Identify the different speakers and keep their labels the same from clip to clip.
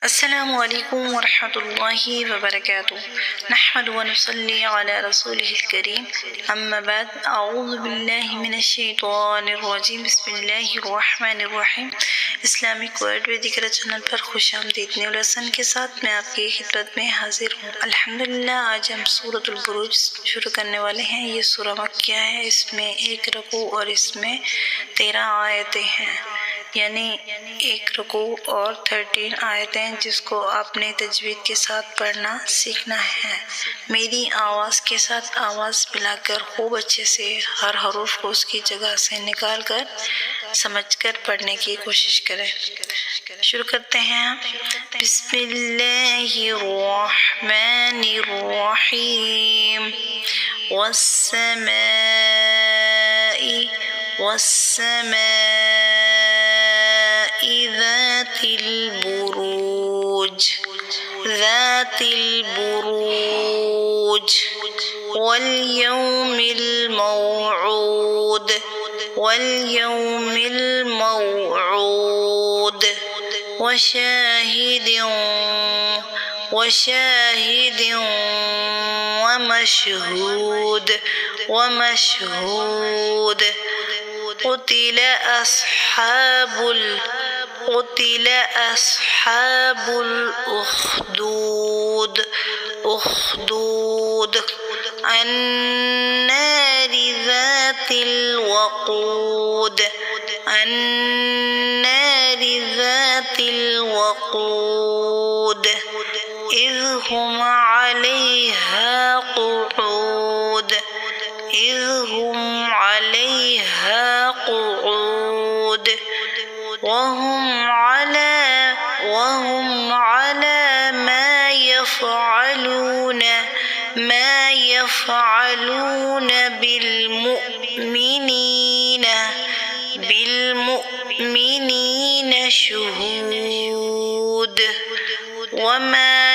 Speaker 1: अस्सलामु अलैकुम वरहमतुल्लाहि वबरकातुह। नहमदु व नुसल्ली अला रसूलिहिल करीम। अम्मा बाद, अऊज़ु बिल्लाहि मिनश शैतानिर रजीम। बिस्मिल्लाहिर रहमानिर रहीम। इस्लामिक वर्ल्ड वैदिक चैनल पर खुशामदीद। न्यू लेसन के साथ मैं आपकी खिदमत में हाजिर हूँ। अल्हम्दुलिल्लाह, आज हम सूरतुल बुरूज शुरू करने वाले हैं। ये सूरा मक्किया है। इसमें 1 रुकू और इसमें 13 आयतें हैं, यानी 1 रुकू और 13 आयतें, जिसको आपने तजवीद के साथ पढ़ना सीखना है। मेरी आवाज़ के साथ आवाज़ मिलाकर खूब अच्छे से हर हरूफ को उसकी जगह से निकाल कर समझकर पढ़ने की कोशिश करें। शुरू करते हैं। बिस्मिल्लाहिर्रहमानिर्रहीम। वस्समाई ذاتِल बुरूज वल्यौमिल मौऊद वशाहिद वमशहूद قتل أصحاب الأخدود النار ذات الوقود إذ هم عليها قعود وهم على ما يفعلون بالمؤمنين شهود. وما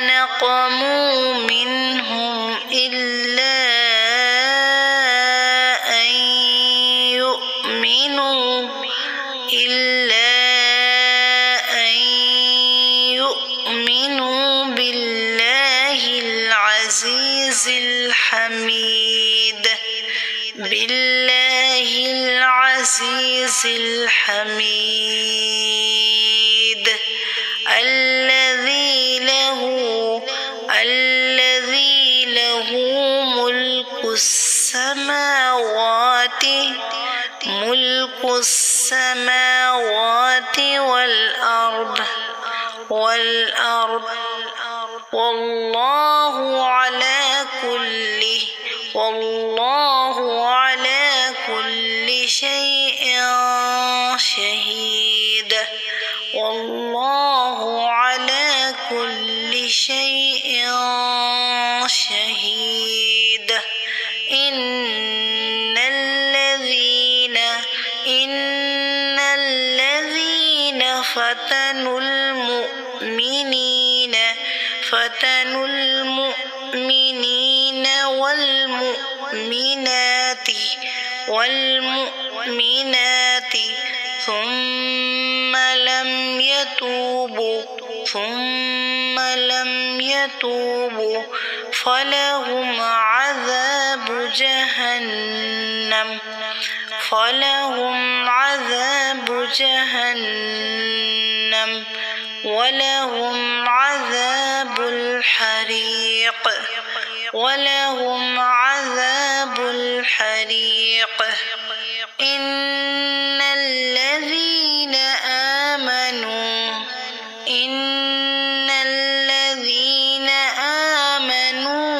Speaker 1: نقموا منهم إلا أن يؤمنوا بالله العزيز الحميد الذي له ملك السماوات والأرض والله على كل شيء شهيد. إن الذين فتنوا المؤمنين والمؤمنات ثم لم يتوبوا فلهم عذاب جهنم ولهم عذاب الحريق. إن الذين آمنوا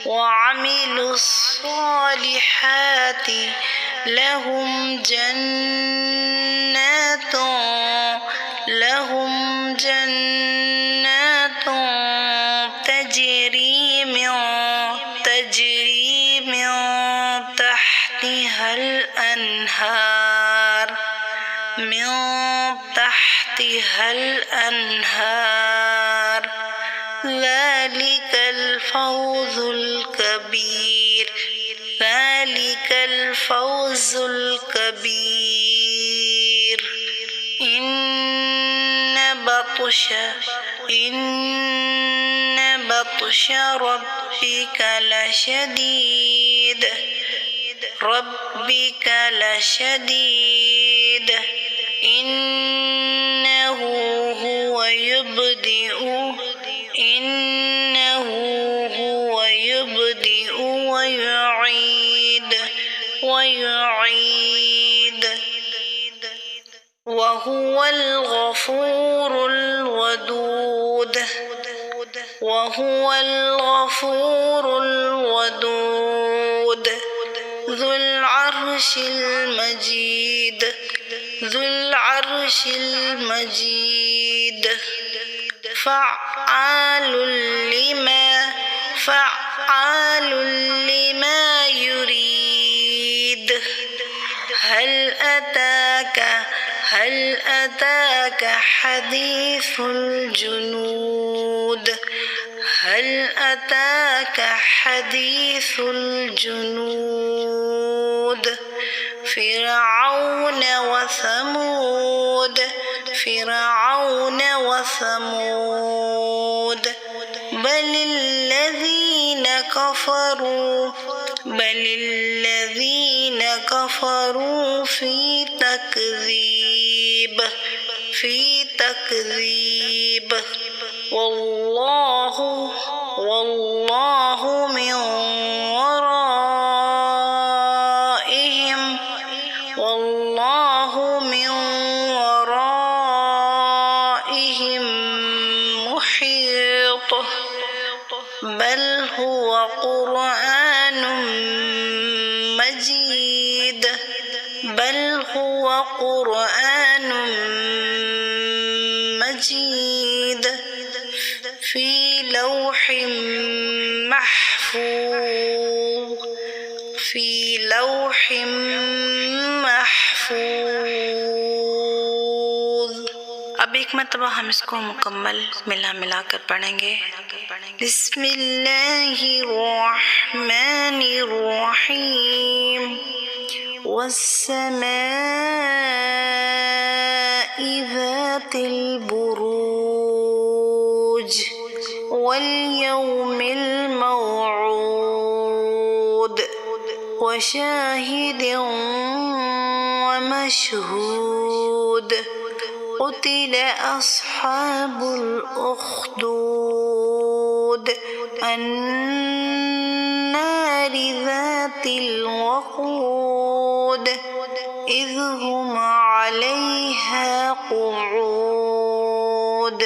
Speaker 1: وعملوا الصالحات لهم جنات تجري من تحتها الأنهار ذلك الفوز الكبير ذلك الفوز الكبير إن بطش ربك لشديد إنه هو يبدئ ويعيد وهو الغفور الودود ذو العرش المجيد فعال لما يريد هل أتاك حديث الجنود فرعون وثمود بل الذين كفروا في تكذيب والله من ورائهم محيط بل هو قرآن مجيد في لوح محفوظ अब एक मरतबा हम इसको मुकम्मल मिला कर पढ़ेंगे। बिस्मिल्लाहिर्रहमानिर्रहीम वस्समाइ ज़ातिल बुरूज वल्यौमिल मौऊद वशाहिद वमशहूद قتل أصحاب الأخدود النار ذات الوقود إذ هم عليها قعود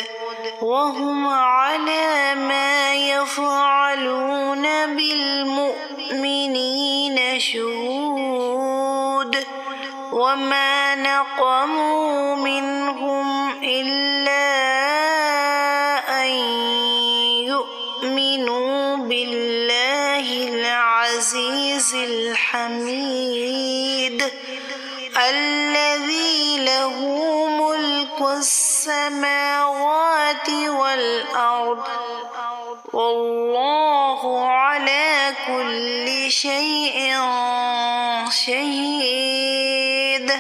Speaker 1: وهم على ما يفعلون بالمؤمنين شهود وما نقموا منهم إلا أن يؤمنوا بالله العزيز الحميد الذي له ملك السماوات والأرض والله على كل شيء شهيد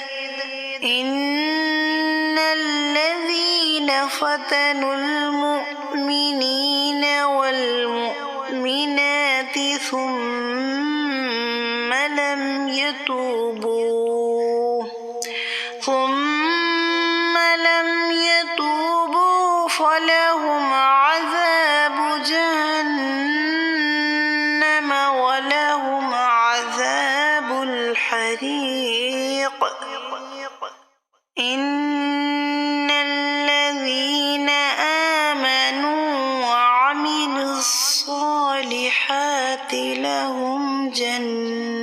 Speaker 1: إن الذين فتنوا المؤمنين والمؤمنات ثم لم يتوبوا فلهم عذاب جهنم ولهم عذاب الحريق إن الذين آمنوا وعملوا الصالحات لهم جنات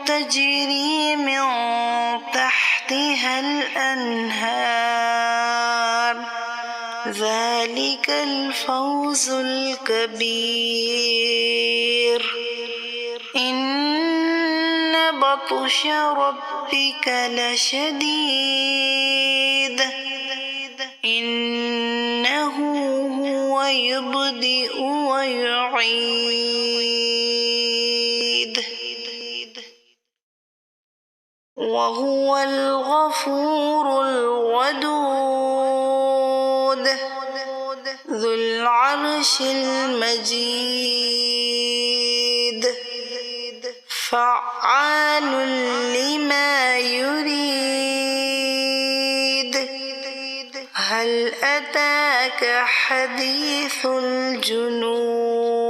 Speaker 1: تجري من تحتها الأنهار ذلك الفوز الكبير إن बतश रब्बिक लशदीद इन्नहु हुव युब्दिउ व युईद वहुवल गफूरुल वदूद ज़ुल अर्शिल मजीद फ़अ्आलुल लिमा युरीद हल अताक हदीसुल जुनूद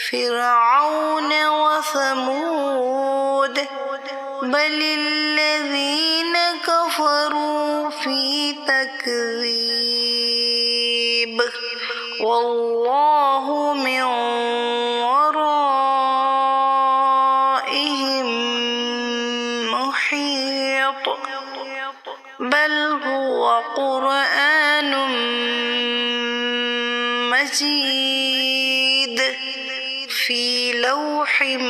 Speaker 1: फ़िरऔन व समूद बलिल्लज़ीन कफ़रू फ़ी तकज़ीब वल्लाहु मिन वराइहिम मुहीत बल हुव क़ुरआनुम मजीद फ़ी लौहिम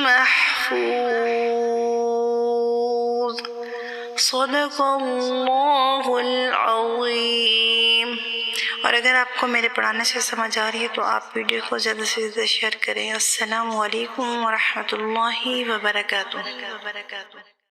Speaker 1: महफूज़ सदक़ल्लाहुल अज़ीम। और अगर आपको मेरे पढ़ाने से समझ आ रही है तो आप वीडियो को ज़्यादा से ज़्यादा शेयर करें। अस्सलामु अलैकुम व रहमतुल्लाहि व बरकातुहू।